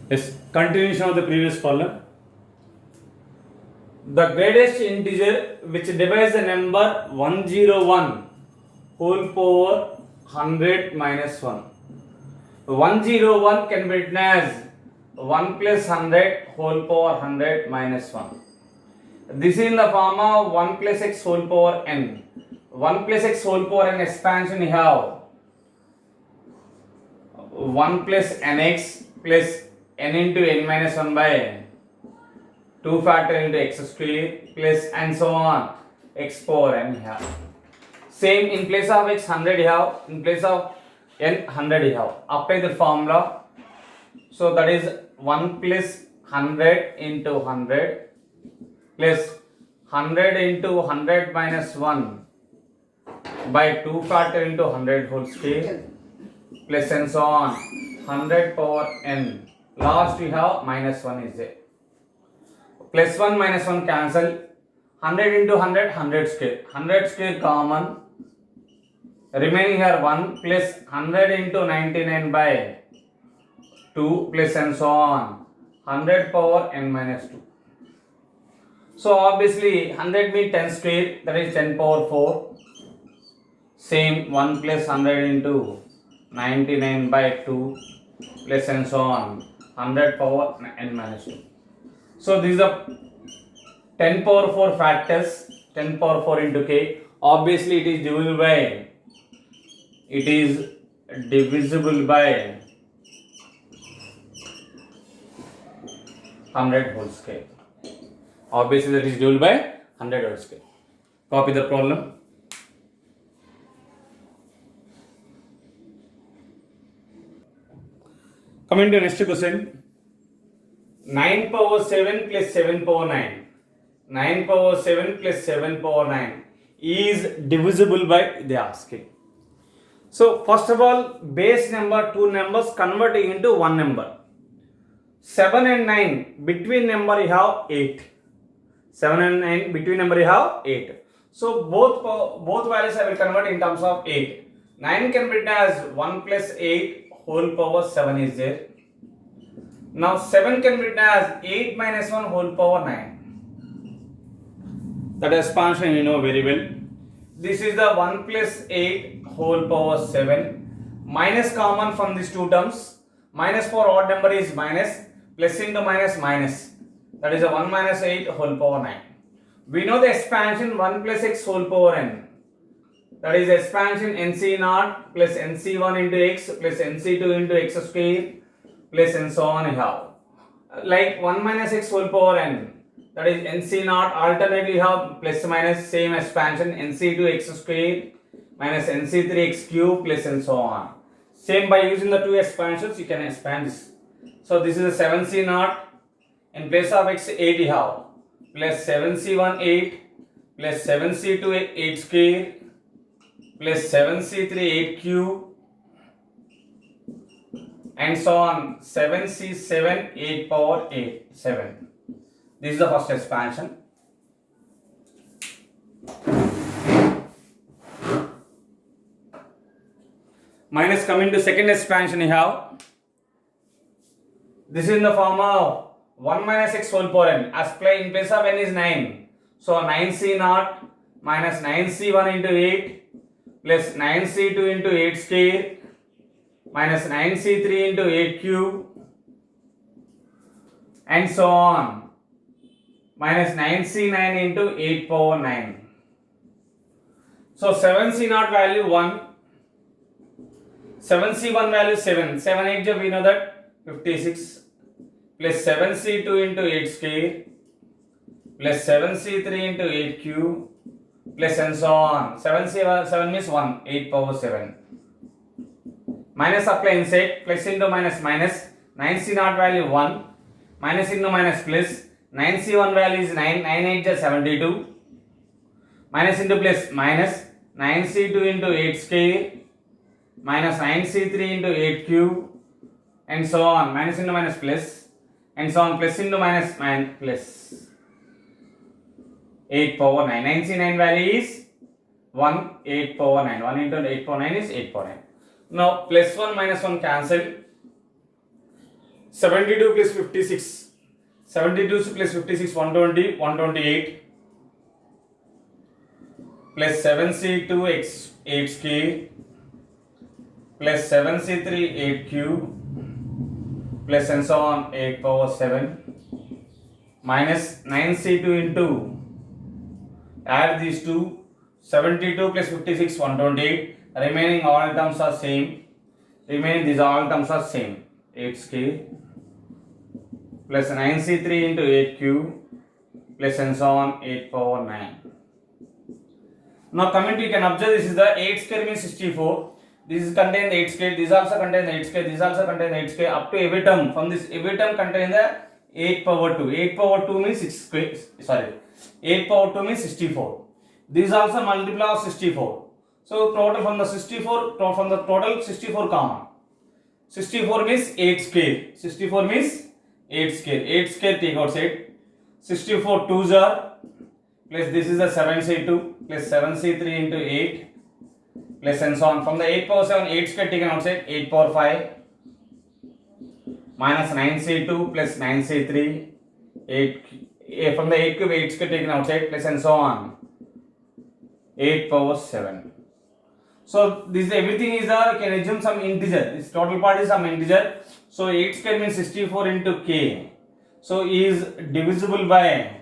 Yes, continuation of the previous problem. The greatest integer which divides the number 101 whole power 100 minus 1. 101 can be written as 1 plus 100 whole power 100 minus 1. This is in the form of 1 plus x whole power n. 1 plus x whole power n expansion you have 1 plus nx plus n into n minus 1 by 2 factor into x square plus and so on x power n you have. Same in place of x 100 you have, in place of n 100 you have. Apply the formula. So that is 1 plus 100 into 100 plus 100 into 100 minus 1 by 2 factor into 100 whole square plus and so on 100 power n. Last we have minus 1 is there. Plus 1 minus 1 cancel. 100 into 100 100 square. 100 square common. Remaining here 1 plus 100 into 99 by 2 plus and so on 100 power n minus 2. So obviously 100 means 10 square, that is 10 power 4. Same 1 plus 100 into 99 by 2 plus and so on 100 power n minus 2. So these are 10 power 4 factors, 10 power 4 into k. Obviously it is divisible by 100 whole square. Obviously that is divisible by 100 whole square. Copy the problem. Coming to next question. 9 power 7 plus 7 power 9. 9 power 7 plus 7 power 9 is divisible by, they are asking. So first of all, base number, two numbers converting into one number. 7 and 9 between number you have 8. 7 and 9 between number you have 8. So both values I will convert in terms of 8. 9 can be written as 1 plus 8 whole power 7 is there. Now 7 can be written as 8 minus 1 whole power 9. That expansion you know very well. This is the 1 plus 8 whole power 7. Minus common from these two terms. Minus for odd number is minus. Plus into minus minus. That is a 1 minus 8 whole power 9. We know the expansion 1 plus x whole power n. That is expansion nc0 plus nc1 into x plus nc2 into x square plus and so on you have. Like 1 minus x whole power n. That is nc0, alternately you have plus minus same expansion nc2 x square minus nc3 x cube plus and so on. Same by using the two expansions you can expand this. So this is a 7c0, in place of x 8 you have plus 7c1 8 plus 7c2 8 square plus 7c3 8 cube and so on 7c7 8 power 8 7. This is the first expansion. Minus coming to second expansion you have. This is in the form of 1 minus x whole power n. Apply in place of n is 9. So 9c0 minus 9c1 into 8 plus 9c2 into 8 square minus 9c3 into 8 cube and so on minus 9c9 into 8 power 9. So 7c0 value 1, 7c1 value 7, 7 8 we know that 56 plus 7c2 into 8 square plus 7c3 into 8 cube plus and so on. 7 means 1, 8 power 7. Minus apply inside, plus into minus minus, 9c0 value 1, minus into minus plus, 9c1 value is 9, 9 8 is 72, minus into plus minus, 9c2 into 8 square, minus 9c3 into 8 cube, and so on, minus into minus plus, and so on, plus into minus plus, 8 power 9, 9c9 value is 1, 8 power 9, 1 into 8 power 9 is 8 power 9. Now plus 1 minus 1 cancel. 72 plus 56. 72 plus 56, 120, 128 plus 7c2 x 8 square plus 7c3 8 cube plus and so on 8 power 7 minus 9c2 into, add these two, 72 plus 56, 128, remaining all terms are same, these all terms are same, 8 square plus 9c3 into 8 cube plus and so on 8 power 9. Now coming to, you can observe this is the 8 square means 64. This is contain the 8 square. This also contain the 8 square. This also contain the 8 square. Up to every term. From this every term contain the 8 power 2. 8 power 2 means 6 square. Sorry. 8 power 2 means 64. This is also multiple of 64. So total from the 64, from the total 64 common. 64 means 8 square. 64 means 8 square. 8 square take outside. 64 2s are plus this is the 7c2 plus 7c3 into 8 plus and so on. From the 8 power 7, 8 square taken outside, 8 power 5 minus 9c2 plus 9c3, 8 from the 8 cube, 8 square taken outside plus and so on, 8 power 7. So this everything is you can assume some integer. This total part is some integer. So 8 square means 64 into k. So is divisible by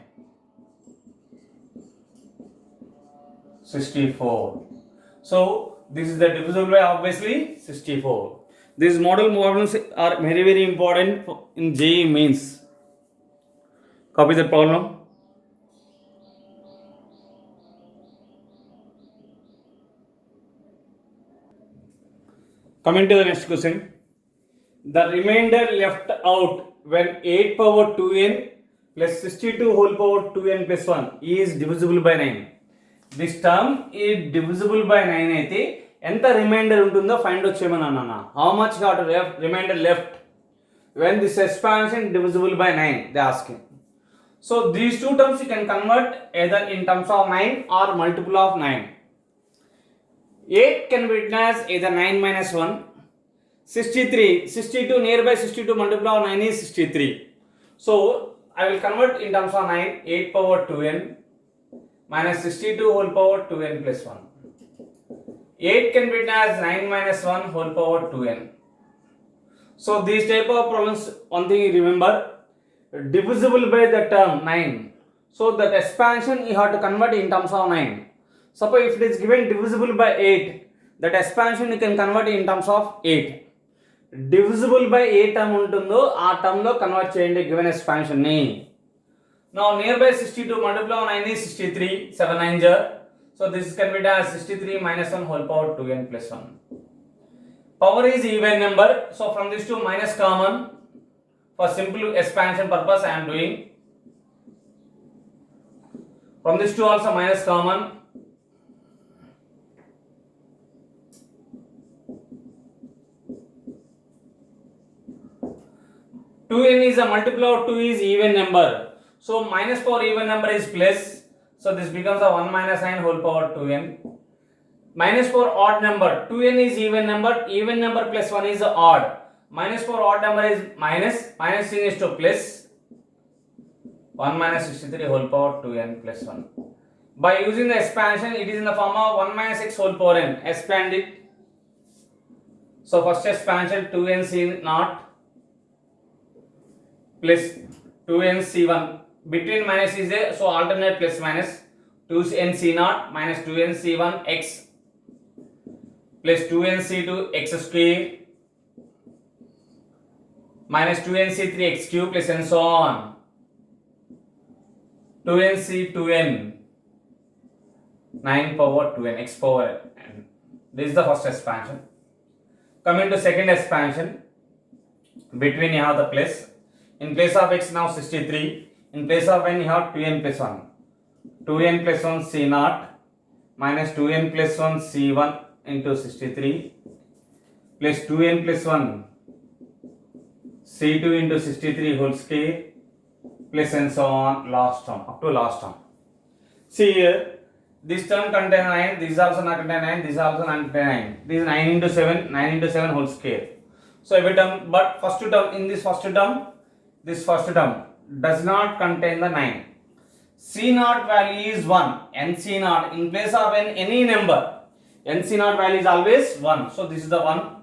64. So this is the divisible by obviously 64. These model problems are very very important in JEE mains. Copy the problem. Coming to the next question. The remainder left out when 8 power 2n plus 62 whole power 2n plus 1 is divisible by 9. This term is divisible by 9 అయితే ఎంత reminder ఉంటుందో find out చేయమని అన్నా. How much got left, remainder left when this expansion divisible by 9 they asking. So these two terms you can convert either in terms of 9 or multiple of 9. 8 can be written as either 9 minus 1. 63, 62 nearby 62 multiple of 9 is 63. So I will convert in terms of 9, 8 power 2n minus 62 whole power 2n plus 1. 8 can be written as 9 minus 1 whole power 2n. So these type of problems, one thing you remember, divisible by the term 9. So that expansion you have to convert in terms of 9. Suppose if it is given divisible by 8, that expansion you can convert in terms of 8. Divisible by A term ఉంటుందో ఆ term లో convert చేయండి given expansion ని. Now nearby 62 multiply of 9 is 63, 7 9 jar. So this can be done as 63 minus 1 whole power 2n plus 1. Power is even number, so from these two minus common. For simple expansion purpose I am doing. From these two also minus common. Two n is a multiple of 2 is even number. So minus power even number is plus. So this becomes a 1 minus 9 whole power 2n. Minus power odd number. 2n is even number plus 1 is odd. Minus power odd number is minus is to plus. 1 minus 63 whole power 2n plus 1. By using the expansion, it is in the form of 1 minus x whole power n. Expand it. So first expansion 2n c naught plus 2n c1. Between minus is there, so alternate plus minus. 2n c naught minus 2n c1 x plus 2n c2 x square minus 2n c3 x cube plus and so on. 2n c2n 9 power 2n x power n. This is the first expansion. Coming to second expansion, between you have the plus. In place of x now 63. In place of n you have 2n plus 1. 2n plus 1 c naught minus 2n plus 1 c1 into 63 plus 2n plus 1 c2 into 63 whole square plus and so on last term up to last term. See here, this term contain 9, this also not contain 9, this also not contain 9. This is 9 into 7 whole square. So every term, but first term, in this first term does not contain the 9. C naught value is 1. N C naught, in place of any number, N C naught value is always 1. So this is the 1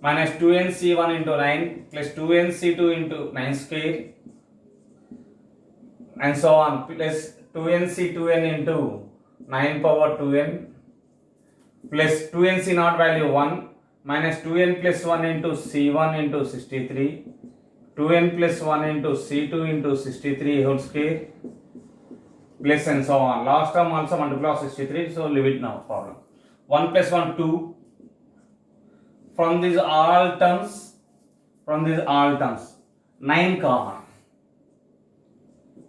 minus 2n C1 into 9 plus 2n C2 into 9 square and so on, plus 2n C2n into 9 power 2n plus 2n C naught value 1 minus 2n plus 1 into C1 into 63, 2n plus 1 into C2 into 63 whole square plus and so on. Last term also multiple of 63, so leave it now, problem. 1 plus 1 2. From these all terms 9 common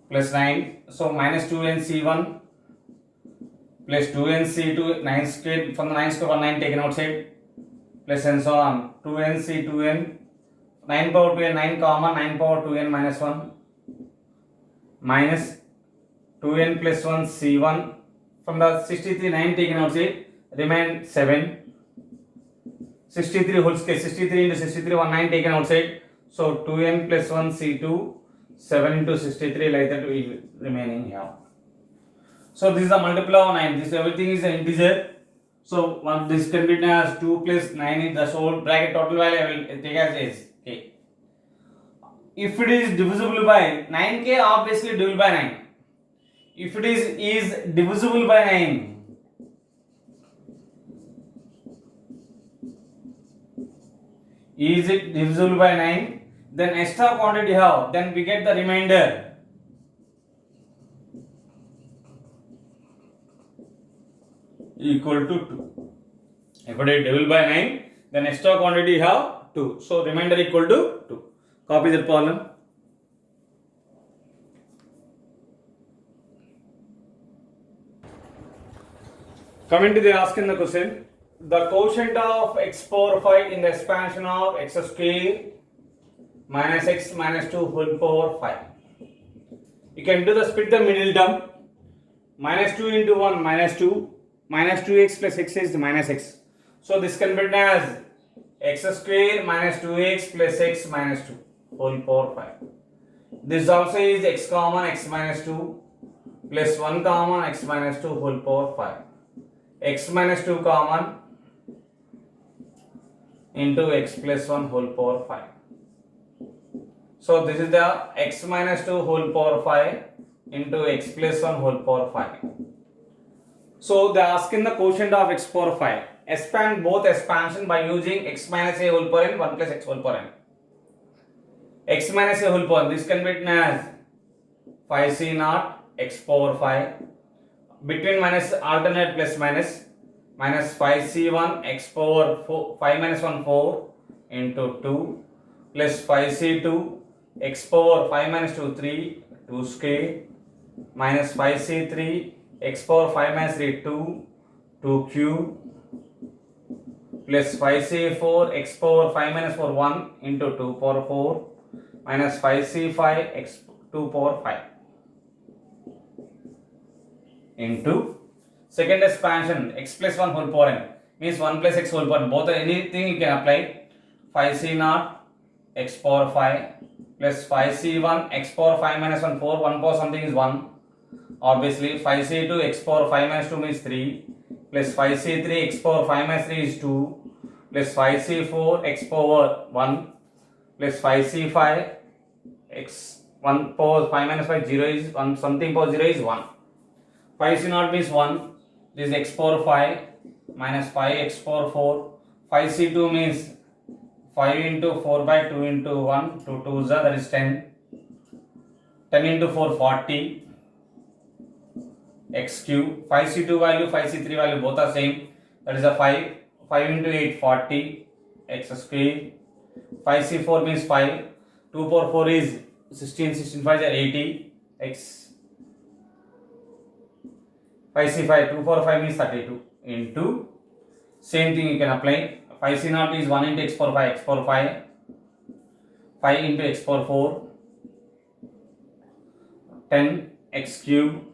plus 9, so minus 2n C1 plus 2n C2 9 square, from the 9 square 1 9 taken outside plus and so on, 2n C2n 9 power 2n 9 common, 9 power 2n minus 1 minus 2n plus 1 C1, from the 63 9 taken outside remain 7, 63 whole square, 63 into 63 1 9 taken outside, so 2n plus 1 C2 7 into 63 like that will be remaining here. So this is the multiple of 9, this everything is an integer, so one this can be written as 2 plus 9 is the whole bracket total value I will take as is k. If it is divisible by 9k, obviously divisible by 9. If it is divisible by 9, is it divisible by 9, then extra quantity have, then we get the remainder equal to 2. If it is divisible by 9, then extra quantity have 2, so remainder equal to 2. Copy that problem. Coming to the asking the question, the quotient of x power 5 in the expansion of x square minus x minus 2 whole power 5. You can do the split the middle term, minus 2 into 1 minus 2, minus 2x plus x is minus x. So this can be written as x square minus 2x plus x minus 2 whole power 5. This also is x common x minus 2 plus 1 common x minus 2 whole power 5. X minus 2 common into x plus 1 whole power 5. So this is the x minus 2 whole power 5 into x plus 1 whole power 5. So they are asking the quotient of x power 5. Expand both expansion by using x minus a whole power n 1 plus x whole power n. X minus a whole power n, this can be written as 5c naught x power 5. Between minus alternate plus minus 5c1 x power 4, 5 minus 1 4 into 2 plus 5c2 x power 5 minus 2 3 2 square minus 5c3 x power 5 minus 3 2 2 cube plus 5c4 x power 5 minus 4 1 into 2 power 4 minus 5c5 x 2 power 5 into second expansion x plus 1 whole power n means 1 plus x whole power n, both anything you can apply. 5c naught x power 5 plus 5c1 x power 5 minus 1 4, 1 power something is 1, obviously 5c2 x power 5 minus 2 means 3 plus 5c3 x power 5 minus 3 is 2 plus 5c4 x power 1 plus 5c5 x 1 power 5 minus 5 0 is 1, something power 0 is 1. 5c naught means 1, this is x power 5 minus 5 x power 4, 5c2 means 5 into 4 by 2 into 1, 2 2s that is 10, 10 into 4 40 x cube, 5c2 value 5c3 value both are same, that is a 5, 5 into 8 40 x square, 5c4 means 5, 2 power 4 is 16, 16 5 is 80 x, 5c5 2 power 5 means 32 into, same thing you can apply, 5c naught is 1 into x power 5 x power 5, 5 into x power 4 10 x cube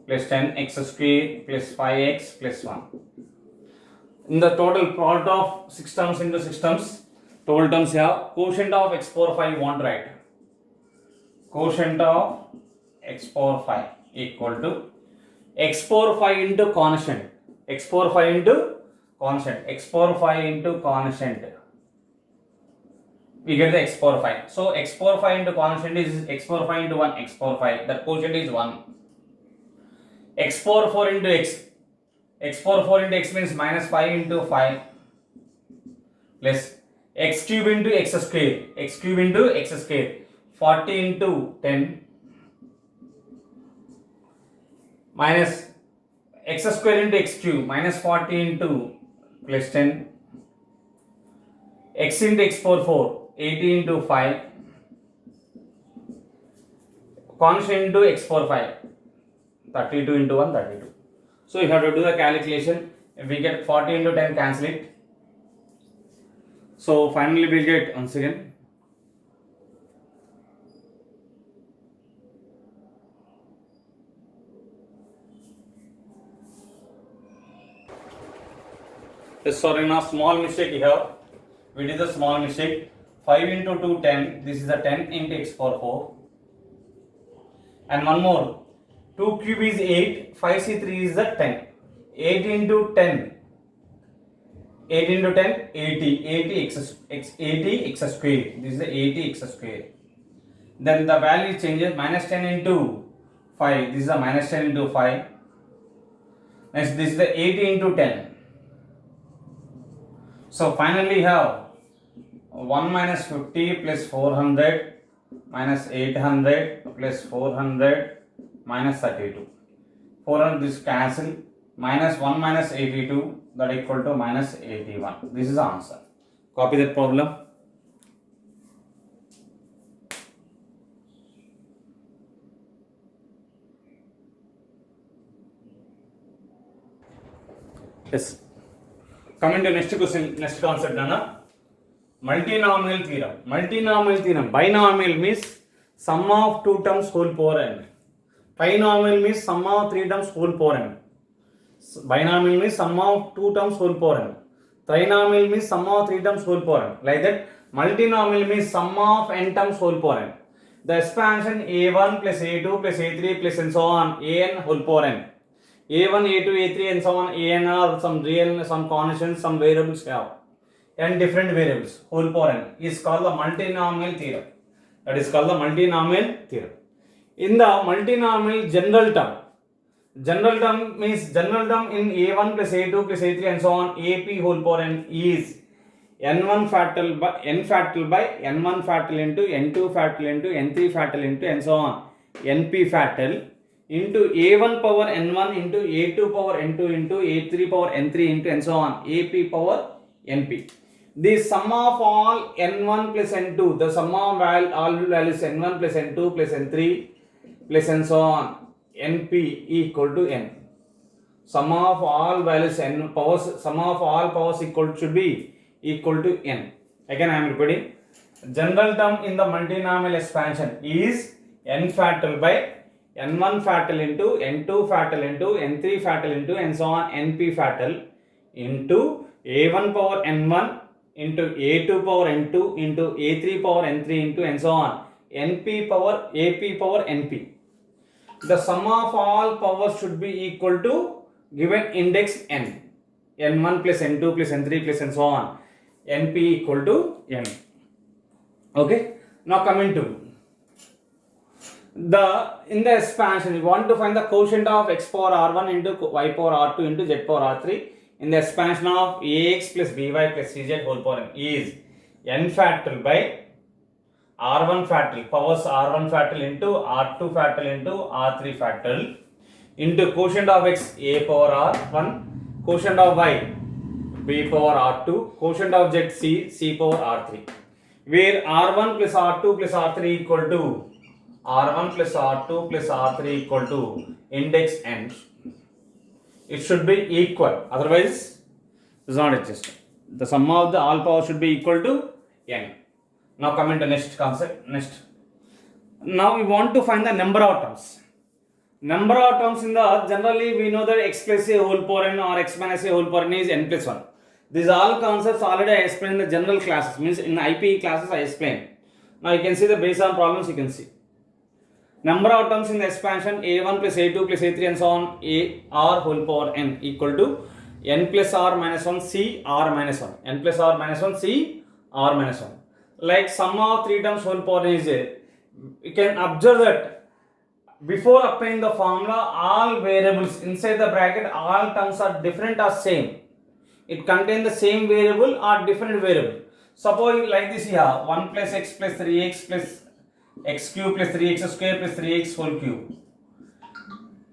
plus 10 x square plus 5x plus 1. In the total product of 6 terms into 6 terms, total terms you have quotient of x power 5 you want to write. Quotient of x power 5 equal to x power 5 into constant. X power 5 into constant. X power 5 into constant. We get the x power 5. So x power 5 into constant is x power 5 into 1, x power 5. That quotient is 1. X power 4 into x. X power 4 into x means minus 5 into 5 plus x cube into x square. X cube into x square. 40 into 10 minus x square into x cube minus 40 into plus 10 x into x power 4 80 into 5 constant into x power 5 32 into 1 32. So you have to do the calculation. If we get 40 into 10, cancel it. So finally we get once again sorry, now small mistake here. We did the small mistake. 5 into 2 10. This is the 10 into x power 4. And one more. 2 cube is 8. 5c3 is the 10. 8 into 10. 8 into 10 80. 80 x square. This is the 80 x square. Then the value changes. Minus 10 into 5. This is the minus 10 into 5. Next, this is the 80 into 10. So finally have 1 minus 50 plus 400 minus 800 plus 400 minus 32. 400 this cancel. Minus 1 minus 82 that equal to minus 81. This is the answer. Copy that problem. Yes. Coming to next question, next concept, Nana. Multinomial theorem. Multinomial theorem. Binomial means sum of 2 terms whole power n. Trinomial means sum of 3 terms whole power n. Binomial means sum of 2 terms whole power n. Trinomial means sum of 3 terms whole power n. Like that, multinomial means sum of n terms whole power n. The expansion a1 plus a2 plus a3 plus and so on an whole power n. a1, a2, a3 and so on an are some real, some constants, some variables have. And different variables whole power n is called the multinomial theorem. That is called the multinomial theorem. In the multinomial general term means general term in a1 plus a2 plus a3 and so on ap whole power n is n1 factorial by n1 factorial into n2 factorial into n3 factorial into and so on np factorial into a1 power n1 into a2 power n2 into a3 power n3 into and so on ap power np. The sum of all n1 plus n2, the sum of all values n1 plus n2 plus n3 plus and so on np equal to n. Sum of all values n powers, sum of all powers should be equal to n. Again I am repeating. General term in the multinomial expansion is n factorial by n1 factorial into n2 factorial into n3 factorial into and so on np factorial into a1 power n1 into a2 power n2 into a3 power n3 into and so on np power ap power np. The sum of all powers should be equal to given index n. n1 plus n2 plus n3 plus and so on np equal to n. Okay. Now coming to in the expansion, you want to find the quotient of x power r1 into y power r2 into z power r3 in the expansion of ax plus by plus cz whole power n is n factorial by r1 factorial powers r1 factorial into r2 factorial into r3 factorial into quotient of x a power r1, quotient of y b power r2, quotient of z c power r3, where r1 plus r2 plus r3 equal to r1 plus r2 plus r3 equal to index n. It should be equal, otherwise it does not exist. The sum of the all powers should be equal to n. Now coming to next concept. Now we want to find the number of terms. Number of terms in the generally we know that x plus a whole power n or x minus a whole power n is n plus 1. These all concepts already I explained in the general classes, means in IPE classes I explained. Now you can see the based on problems you can see. Number of terms in the expansion a1 plus a2 plus a3 and so on a r whole power n equal to n plus r minus 1 c r minus 1. N plus r minus 1 c r minus 1. Like sum of 3 terms whole power n is a, you can observe that before applying the formula all variables inside the bracket, all terms are different or same. It contains the same variable or different variable. Suppose like this here, 1 plus x plus 3x plus x cube plus 3x square plus 3x whole cube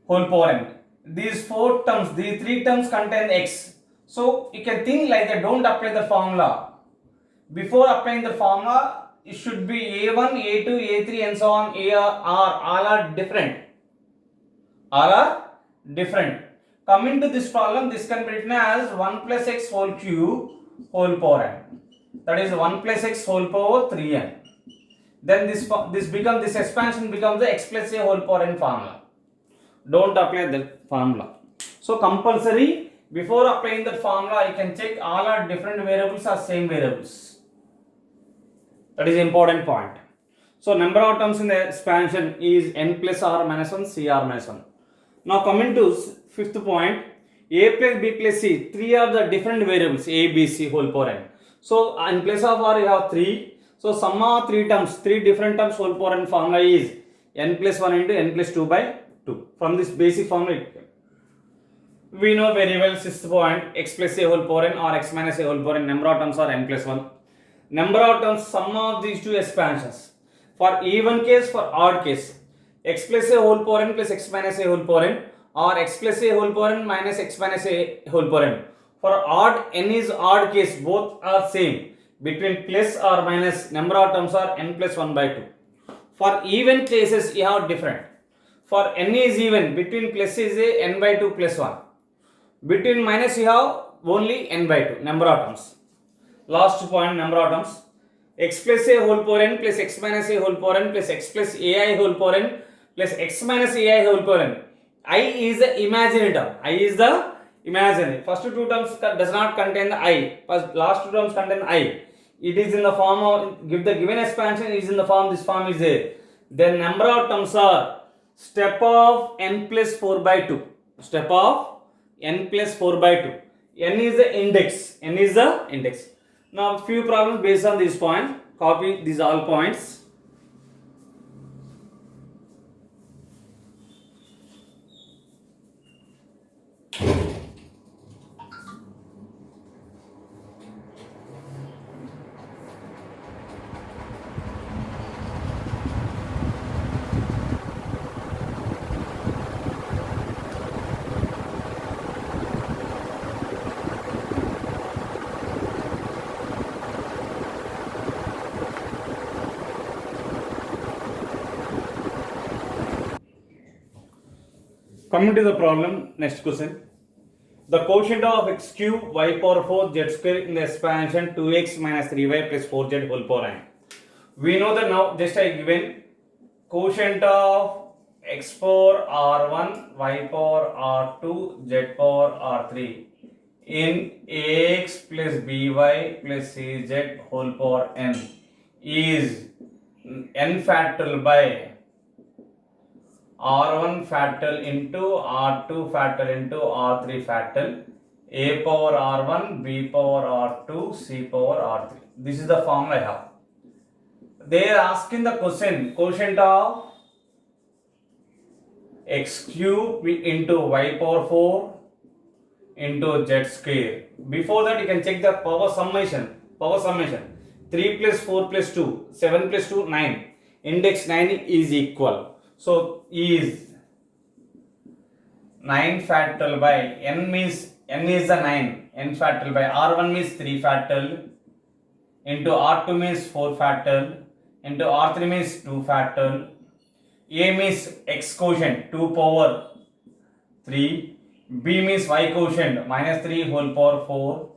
whole power n. These 4 terms, these 3 terms contain x. So you can think like that, don't apply the formula. Before applying the formula, it should be a1, a2, a3 and so on, all are different. All are different. Coming to this problem, this can be written as 1 plus x whole cube whole power n. That is 1 plus x whole power 3n. Then this expansion becomes the x plus a whole power n formula. Don't apply the formula. So compulsory, before applying the formula, you can check all are different variables or same variables. That is important point. So number of terms in the expansion is n plus r minus 1 c r minus 1. Now coming to fifth point, a plus b plus c, 3 are the different variables a, b, c whole power n. So in place of r you have 3. So sum of 3 terms, 3 different terms whole power n formula is n plus 1 into n plus 2 by 2. From this basic formula, we know very well sixth point, x plus a whole power n or x minus a whole power n, number of terms are n plus 1. Number of terms, sum of these two expansions. For even case, for odd case, x plus a whole power n plus x minus a whole power n or x plus a whole power n minus x minus a whole power n. For odd, n is odd case, both are same. Between plus or minus, number of terms are n plus 1 by 2. For even cases, you have different. For n is even, between plus is a n by 2 plus 1. Between minus, you have only n by 2, number of terms. Last point, number of terms. X plus a whole power n plus x minus a whole power n plus x plus ai whole power n plus x minus ai whole power n. I is the imaginary term. I is the imaginary. First two terms does not contain the I. First last two terms contain I. It is in the form of, give the given expansion is in the form, this form is there. Then number of terms are step of n plus 4 by 2. Step of n plus 4 by 2. N is the index. N is the index. Now few problems based on this point. Copy these all points. Coming to the problem, next question. The quotient of x cube y power 4 z square in the expansion 2x minus 3y plus 4z whole power n. We know that now, just I given quotient of x power r1, y power r2, z power r3 in ax plus by plus cz whole power n is n factorial by r1 factorial into r2 factorial into r3 factorial, a power r1, b power r2, c power r3. This is the formula I have. They are asking the question, quotient of x cube into y power 4 into z square. Before that, you can check the power summation. Power summation. 3 plus 4 plus 2, 7 plus 2, 9. Index 9 is equal. So is 9 factorial by n means n is the 9, n factorial by r1 means 3 factorial into r2 means 4 factorial into r3 means 2 factorial. A means x quotient 2 power 3, b means y quotient minus 3 whole power 4,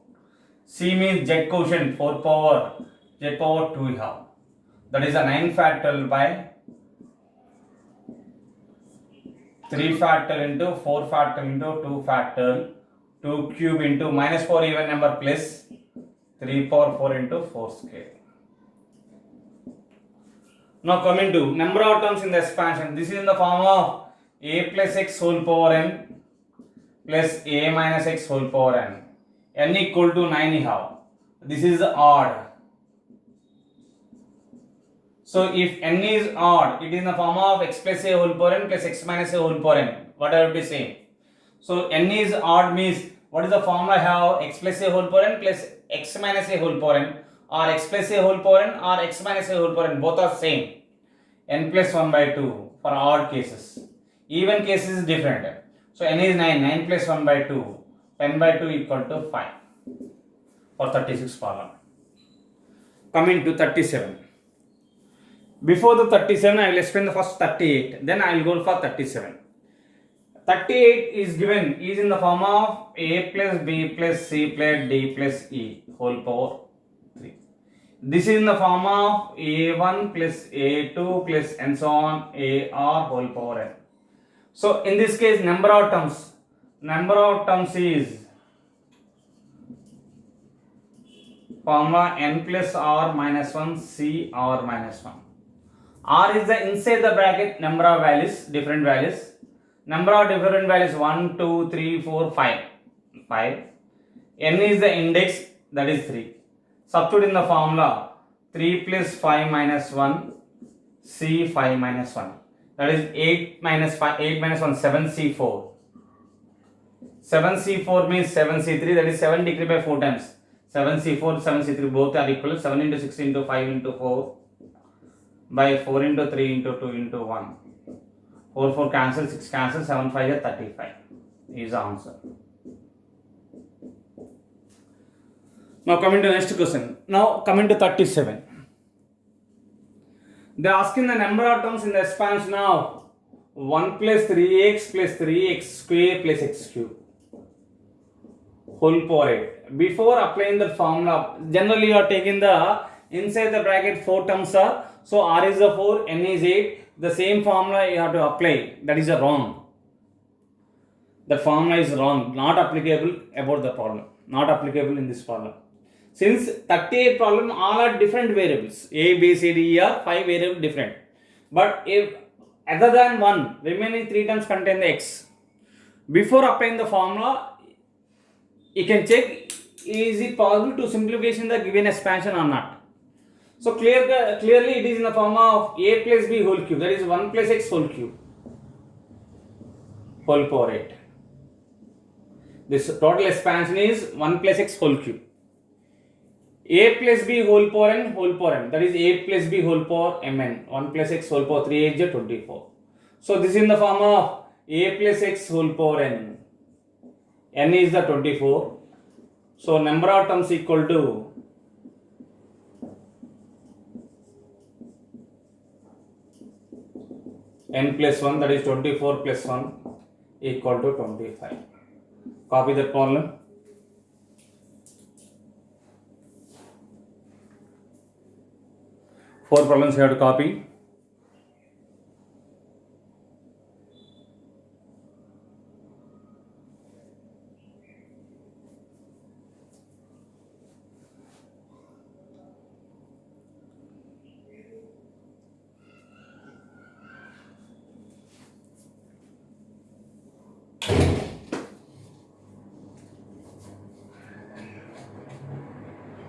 c means z quotient 4 power z power 2 we have. That is a 9 factorial by 3 factorial into 4 factorial into 2 factorial 2 cube into minus 4 even number plus 3 power 4 into 4 square. Now coming to number of terms in the expansion. This is in the form of a plus x whole power n plus a minus x whole power n. N equal to 9 you have. This is odd. So if n is odd, it is in the form of x plus a whole power n plus x minus a whole power n. What I will be saying. So n is odd means what is the formula I have? X plus a whole power n plus x minus a whole power n, or x plus a whole power n or x minus a whole power n. Both are same. N plus 1 by 2 for odd cases. Even cases is different. So n is 9. 9 plus 1 by 2. 10 by 2 equal to 5 for 36 problem. Coming to 37. Before the 37, I will explain the first 38. Then I will go for 37. 38 is given, is in the form of a plus b plus c plus d plus e whole power 3. This is in the form of a1 plus a2 plus and so on ar whole power n. So in this case, number of terms is formula n plus r minus 1 c r minus 1. R is the inside the bracket number of values, different values. Number of different values 1, 2, 3, 4, 5. N is the index, that is 3. Substitute in the formula 3 plus 5 minus 1 c 5 minus 1. That is 8 minus 1 7c4. 7c4 means 7c3, that is 7 decreased by 4 times. 7c4, 7c3 both are equal. 7 into 6 into 5 into 4 by 4 into 3 into 2 into 1. 4 4 cancel, 6 cancel, 7 5 is 35 is the answer. Now coming to the next question. Now coming to 37. They are asking the number of terms in the expansion of 1 plus 3x plus 3x square plus x cube whole power 8. Before applying the formula, generally you are taking the inside the bracket 4 terms are, so r is the 4, n is 8. The same formula you have to apply. That is wrong. The formula is wrong. Not applicable about the problem. Not applicable in this problem. Since 38 problem, all are different variables. A, B, C, D, E are 5 variables different. But if other than 1, remaining 3 terms contain the x. Before applying the formula, you can check is it possible to simplification the given expansion or not. So clearly it is in the form of a plus b whole cube, that is 1 plus x whole cube whole power 8. This total expansion is 1 plus x whole cube. A plus b whole power n, that is a plus b whole power mn. 1 plus x whole power 3 is 24. So this is in the form of a plus x whole power n. N is the 24. So number of terms equal to n plus 1, that is 24 plus 1 equal to 25. Copy that problem. Four problems you have to copy.